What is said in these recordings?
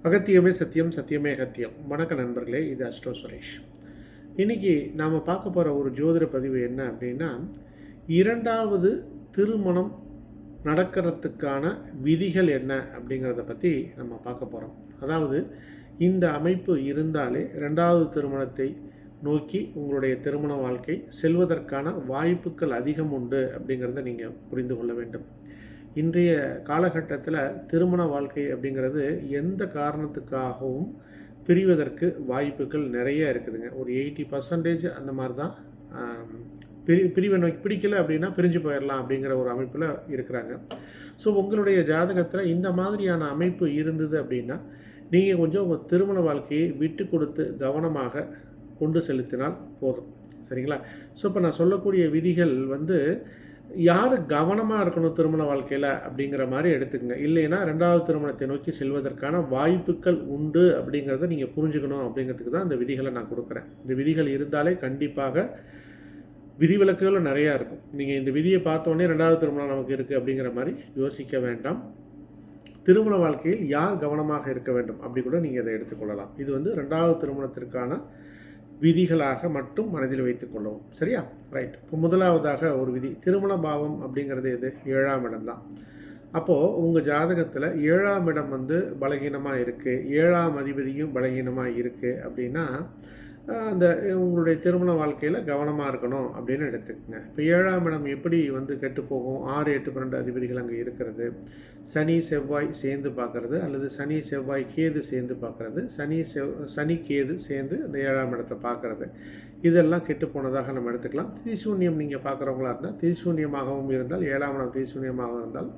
அகத்தியமே சத்தியம், சத்தியமே அகத்தியம். வணக்க நண்பர்களே, இது அஸ்ட்ரோ சுரேஷ். இன்றைக்கி நாம் பார்க்க போகிற ஒரு ஜோதிட பதிவு என்ன அப்படின்னா, 2வது திருமணம் நடக்கிறதுக்கான விதிகள் என்ன அப்படிங்கிறத பற்றி நம்ம பார்க்க போகிறோம். அதாவது இந்த அமைப்பு இருந்தாலே 2வது திருமணத்தை நோக்கி உங்களுடைய திருமண வாழ்க்கை செல்வதற்கான வாய்ப்புகள் அதிகம் உண்டு அப்படிங்கிறத நீங்கள் புரிந்து கொள்ள வேண்டும். இன்றைய காலகட்டத்தில் திருமண வாழ்க்கை அப்படிங்கிறது எந்த காரணத்துக்காகவும் பிரிவதற்கு வாய்ப்புகள் நிறைய இருக்குதுங்க. ஒரு 80% அந்த மாதிரி தான் பிரிவை நோக்கி பிடிக்கல அப்படின்னா பிரிஞ்சு போயிடலாம் அப்படிங்கிற ஒரு அமைப்பில் இருக்கிறாங்க. ஸோ உங்களுடைய ஜாதகத்தில் இந்த மாதிரியான அமைப்பு இருந்தது அப்படின்னா நீங்கள் கொஞ்சம் உங்கள் திருமண வாழ்க்கையை விட்டு கொடுத்து கவனமாக கொண்டு செலுத்தினால் போதும். சரிங்களா? ஸோ இப்போ நான் சொல்லக்கூடிய விதிகள் யார் கவனமாக இருக்கணும் திருமண வாழ்க்கையில் அப்படிங்கிற மாதிரி எடுத்துக்கங்க. இல்லைன்னா 2வது திருமணத்தை நோக்கி செல்வதற்கான வாய்ப்புகள் உண்டு அப்படிங்கிறத நீங்கள் புரிஞ்சுக்கணும் அப்படிங்கிறதுக்கு தான் இந்த விதிகளை நான் கொடுக்குறேன். இந்த விதிகள் இருந்தாலே கண்டிப்பாக விதிவிலக்குகளும் நிறையா இருக்கும். நீங்கள் இந்த விதியை பார்த்தோன்னே 2வது திருமணம் நமக்கு இருக்குது அப்படிங்கிற மாதிரி யோசிக்க வேண்டாம். திருமண வாழ்க்கையில் யார் கவனமாக இருக்க வேண்டும் அப்படி கூட நீங்கள் அதை எடுத்துக்கொள்ளலாம். இது 2வது திருமணத்திற்கான விதிகளாக மட்டும் மனதில் வைத்துக் கொள்ளவும். சரியா? ரைட். இப்போ முதலாவதாக ஒரு விதி, திருமண பாவம் அப்படிங்கிறது எது? 7ஆம் இடம் தான். அப்போது உங்கள் ஜாதகத்தில் 7ஆம் இடம் பலகீனமாக இருக்குது, 7ஆம் அதிபதியும் பலகீனமாக இருக்குது அப்படின்னா அந்த உங்களுடைய திருமண வாழ்க்கையில் கவனமாக இருக்கணும் அப்படின்னு எடுத்துக்கங்க. இப்போ 7ஆம் இடம் எப்படி கெட்டு போகும்? 6, 8, 12 அதிபதிகள் அங்கே இருக்கிறது. சனி செவ்வாய் சேர்ந்து பார்க்குறது, அல்லது சனி செவ்வாய் கேது சேர்ந்து பார்க்குறது, சனி கேது சேர்ந்து அந்த 7ஆம் இடத்தை பார்க்குறது, இதெல்லாம் கெட்டு போனதாக நம்ம எடுத்துக்கலாம். திரிசூன்யம் நீங்கள் பார்க்குறவங்களா இருந்தால், திரிசூன்யமாகவும் இருந்தால், 7ஆம் இடம் திரிசூன்யமாக இருந்தால்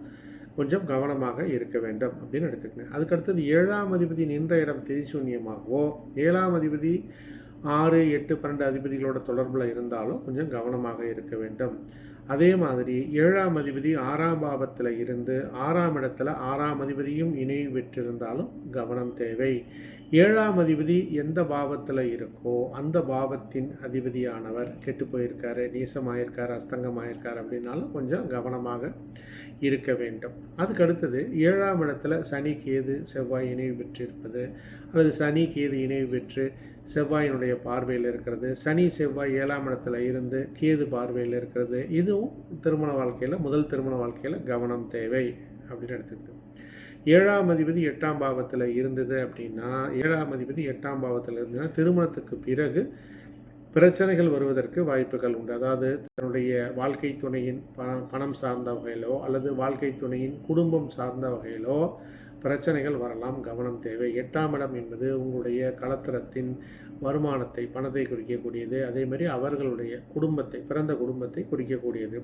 கொஞ்சம் கவனமாக இருக்க வேண்டும் அப்படின்னு எடுத்துக்கங்க. அதுக்கடுத்தது 7ஆம் அதிபதி நின்ற இடம் திரிசூன்யமாகவோ, 7ஆம் அதிபதி 6, 8, 12 அதிபதிகளோட தொடர்பில் இருந்தாலும் கொஞ்சம் கவனமாக இருக்க வேண்டும். அதே மாதிரி 7ஆம் அதிபதி 6ஆம் பாவத்தில் இருந்து 6ஆம் இடத்துல 6ஆம் அதிபதியும் இணைவு பெற்றிருந்தாலும் கவனம் தேவை. 7ஆம் அதிபதி எந்த பாவத்தில் இருக்கோ அந்த பாவத்தின் அதிபதியானவர் கெட்டு போயிருக்காரு, நீசமாயிருக்கார், அஸ்தங்கமாயிருக்கார் அப்படின்னாலும் கொஞ்சம் கவனமாக இருக்க வேண்டும். அதுக்கு அடுத்தது 7ஆம் இடத்துல சனி கேது செவ்வாய் இணைவு பெற்றிருப்பது, அல்லது சனி கேது இணைவு பெற்று செவ்வாயினுடைய பார்வையில் இருக்கிறது, சனி செவ்வாய் 7ஆம் இடத்துல இருந்து கேது பார்வையில் இருக்கிறது, இதுவும் திருமண வாழ்க்கையில் முதல் திருமண வாழ்க்கையில் கவனம் தேவை அப்படின்னு எடுத்துக்கிட்டு, 7ஆம் அதிபதி 8ஆம் பாவத்தில் இருந்தது அப்படின்னா, 7ஆம் அதிபதி 8ஆம் பாவத்தில் இருந்ததுன்னா திருமணத்துக்கு பிறகு பிரச்சனைகள் வருவதற்கு வாய்ப்புகள் உண்டு. அதாவது தன்னுடைய வாழ்க்கை துணையின் பணம் சார்ந்த வகையிலோ அல்லது வாழ்க்கை துணையின் குடும்பம் சார்ந்த வகையிலோ பிரச்சனைகள் வரலாம், கவனம் தேவை. 8ஆம் இடம் என்பது உங்களுடைய கலத்திரத்தின் வருமானத்தை, பணத்தை குறிக்கக்கூடியது. அதே மாதிரி அவர்களுடைய குடும்பத்தை, பிறந்த குடும்பத்தை குறிக்கக்கூடியது.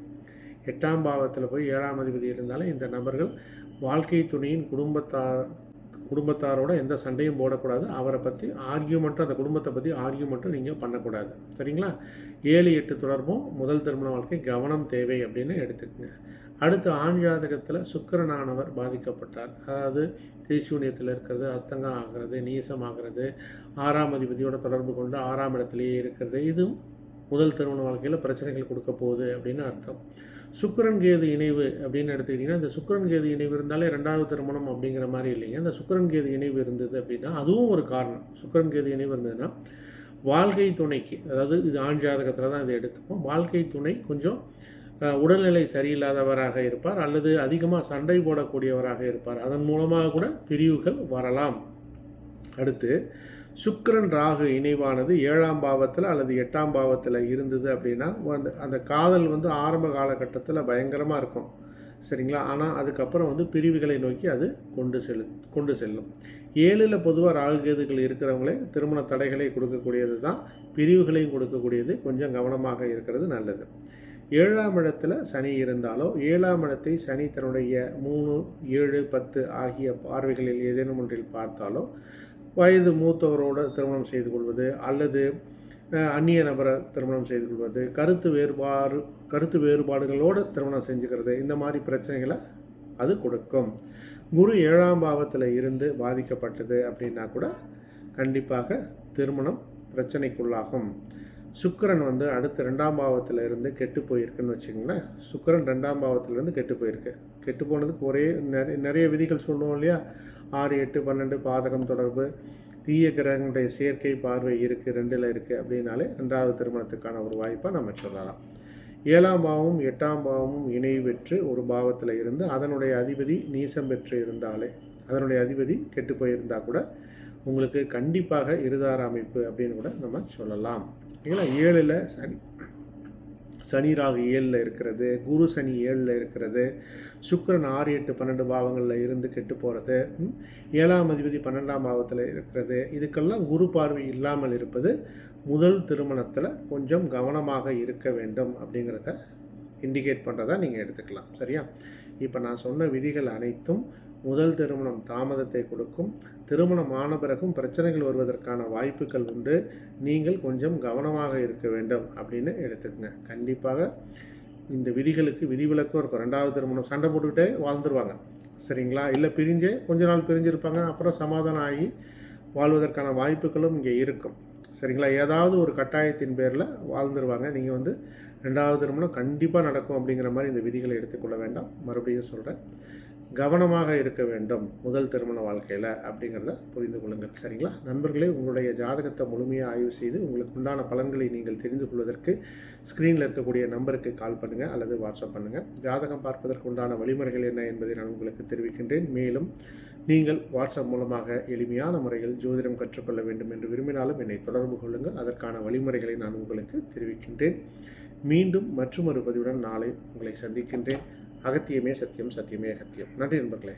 8ஆம் பாவத்தில் போய் 7ஆம் அதிபதி இருந்தாலும் இந்த நபர்கள் வாழ்க்கை துணையின் குடும்பத்தாரோட எந்த சண்டையும் போடக்கூடாது. அவரை பற்றி ஆர்கியூமெண்ட்டும், அந்த குடும்பத்தை பற்றி ஆர்கியூமெண்ட்டும் நீங்கள் பண்ணக்கூடாது. சரிங்களா? 7, 8 தொடர்பும் முதல் திருமண வாழ்க்கை கவனம் தேவை அப்படின்னு எடுத்துக்கங்க. அடுத்து ஆண் ஜாதகத்தில் சுக்கிரனானவர் பாதிக்கப்பட்டார், அதாவது திரிசூன்யத்தில் இருக்கிறது, அஸ்தங்கம் ஆகிறது, நீசம் ஆகிறது, 6ஆம் அதிபதியோட தொடர்பு கொண்டு 6ஆம் இடத்துலையே இருக்கிறது, இதுவும் முதல் திருமண வாழ்க்கையில் பிரச்சனைகள் கொடுக்க போகுது அப்படின்னு அர்த்தம். சுக்கிரன் கேது இணைவு அப்படின்னு எடுத்துக்கிட்டிங்கன்னா, இந்த சுக்கிரன் கேது இணைவு இருந்தாலே 2வது திருமணம் அப்படிங்கிற மாதிரி இல்லைங்க. இந்த சுக்கிரன் கேது இணைவு இருந்தது அப்படின்னா அதுவும் ஒரு காரணம். சுக்கிரன் கேது இணைவு இருந்ததுன்னா வாழ்க்கை துணைக்கு, அதாவது இது ஆண் ஜாதகத்தில் தான் இதை எடுத்துப்போம், வாழ்க்கை துணை கொஞ்சம் உடல்நிலை சரியில்லாதவராக இருப்பார், அல்லது அதிகமாக சண்டை போடக்கூடியவராக இருப்பார். அதன் மூலமாக கூட பிரிவுகள் வரலாம். அடுத்து சுக்கிரன் ராகு இணைவானது 7ஆம் பாவத்தில் அல்லது 8ஆம் பாவத்தில் இருந்தது அப்படின்னா அந்த காதல் ஆரம்ப காலகட்டத்தில் பயங்கரமாக இருக்கும். சரிங்களா? ஆனால் அதுக்கப்புறம் பிரிவுகளை நோக்கி அது கொண்டு செல்லும். 7ல் பொதுவாக ராகு கேதுகள் இருக்கிறவங்களே திருமண தடைகளை கொடுக்கக்கூடியது தான், பிரிவுகளையும் கொடுக்கக்கூடியது. கொஞ்சம் கவனமாக இருக்கிறது நல்லது. 7ஆம் இடத்துல சனி இருந்தாலோ, 7ஆம் இடத்தை சனி தன்னுடைய 3, 7, 10 ஆகிய பார்வைகளில் ஏதேனும் ஒன்றில் பார்த்தாலோ, வயது மூத்தவரோடு திருமணம் செய்து கொள்வது, அல்லது அந்நிய நபரை திருமணம் செய்து கொள்வது, கருத்து வேறுபாடுகளோடு திருமணம் செஞ்சுக்கிறது, இந்த மாதிரி பிரச்சனைகளை அது கொடுக்கும். குரு 7ஆம் பாவத்தில் இருந்து பாதிக்கப்பட்டது அப்படின்னா கூட கண்டிப்பாக திருமணம் பிரச்சனைக்குள்ளாகும். சுக்கிரன் அடுத்து 2ஆம் பாவத்தில் இருந்து கெட்டு போயிருக்குன்னு வச்சுக்கோங்களேன். சுக்கிரன் 2ஆம் பாவத்திலேருந்து கெட்டு போயிருக்கு. கெட்டு போனதுக்கு நிறைய விதிகள் சொல்லுவோம் இல்லையா? 6, 8, 12 பாதகம் தொடர்பு, தீய கிரகங்களுடைய சேர்க்கை பார்வை இருக்குது, 2ல் இருக்குது அப்படின்னாலே 2வது திருமணத்துக்கான ஒரு வாய்ப்பை நம்ம சொல்லலாம். 7ஆம் பாவமும் 8ஆம் பாவமும் இணை பெற்று ஒரு பாவத்தில் இருந்து அதனுடைய அதிபதி நீசம் பெற்று இருந்தாலே, அதனுடைய அதிபதி கெட்டு போயிருந்தால் கூட உங்களுக்கு கண்டிப்பாக இருதார அமைப்பு அப்படின்னு கூட நம்ம சொல்லலாம். ஏன்னா 7ல் சனி ராகு 7ல் இருக்கிறது, குரு சனி 7ல் இருக்கிறது, சுக்கிரன் 6, 8, 12 பாவங்களில் இருந்து கெட்டு போகிறது, 7ஆம் அதிபதி 12ஆம் பாவத்தில் இருக்கிறது, இதுக்கெல்லாம் குரு பார்வை இல்லாமல் இருப்பது முதல் திருமணத்தில் கொஞ்சம் கவனமாக இருக்க வேண்டும் அப்படிங்கிறத இண்டிகேட் பண்ணுறதா நீங்கள் எடுத்துக்கலாம். சரியா? இப்போ நான் சொன்ன விதிகள் அனைத்தும் முதல் திருமணம் தாமதத்தை கொடுக்கும், திருமணம் ஆன பிறகும் பிரச்சனைகள் வருவதற்கான வாய்ப்புகள் உண்டு. நீங்கள் கொஞ்சம் கவனமாக இருக்க வேண்டும் அப்படின்னு எடுத்துக்கங்க. கண்டிப்பாக இந்த விதிகளுக்கு விதிவிலக்கும் இருக்கும். 2வது திருமணம் சண்டை போட்டுக்கிட்டே வாழ்ந்துருவாங்க. சரிங்களா? இல்லை பிரிஞ்சே கொஞ்ச நாள் பிரிஞ்சிருப்பாங்க, அப்புறம் சமாதானம் ஆகி வாழ்வதற்கான வாய்ப்புகளும் இங்கே இருக்கும். சரிங்களா? ஏதாவது ஒரு கட்டாயத்தின் பேரில் வாழ்ந்துருவாங்க. நீங்கள் 2வது திருமணம் கண்டிப்பாக நடக்கும் அப்படிங்கிற மாதிரி இந்த விதிகளை எடுத்துக்கொள்ள வேண்டாம். மறுபடியும் சொல்கிறேன், கவனமாக இருக்க வேண்டும் முதல் திருமண வாழ்க்கையில் அப்படிங்கிறத புரிந்து கொள்ளுங்கள். சரிங்களா? நண்பர்களே, உங்களுடைய ஜாதகத்தை முழுமையாக ஆய்வு செய்து உங்களுக்கு உண்டான பலன்களை நீங்கள் தெரிந்து கொள்வதற்கு ஸ்க்ரீனில் இருக்கக்கூடிய நம்பருக்கு கால் பண்ணுங்கள் அல்லது வாட்ஸ்அப் பண்ணுங்கள். ஜாதகம் பார்ப்பதற்கு உண்டான வழிமுறைகள் என்ன என்பதை நான் உங்களுக்கு தெரிவிக்கின்றேன். மேலும் நீங்கள் வாட்ஸ்அப் மூலமாக எளிமையான முறையில் ஜோதிடம் கற்றுக்கொள்ள வேண்டும் என்று விரும்பினாலும் என்னை தொடர்பு கொள்ளுங்கள். அதற்கான வழிமுறைகளை நான் உங்களுக்கு தெரிவிக்கின்றேன். மீண்டும் மற்றொரு பதிவுடன் நாளை உங்களை சந்திக்கின்றேன். அகத்தியமே சத்தியம், சத்தியமே அகத்தியம். நன்றி நண்பர்களே.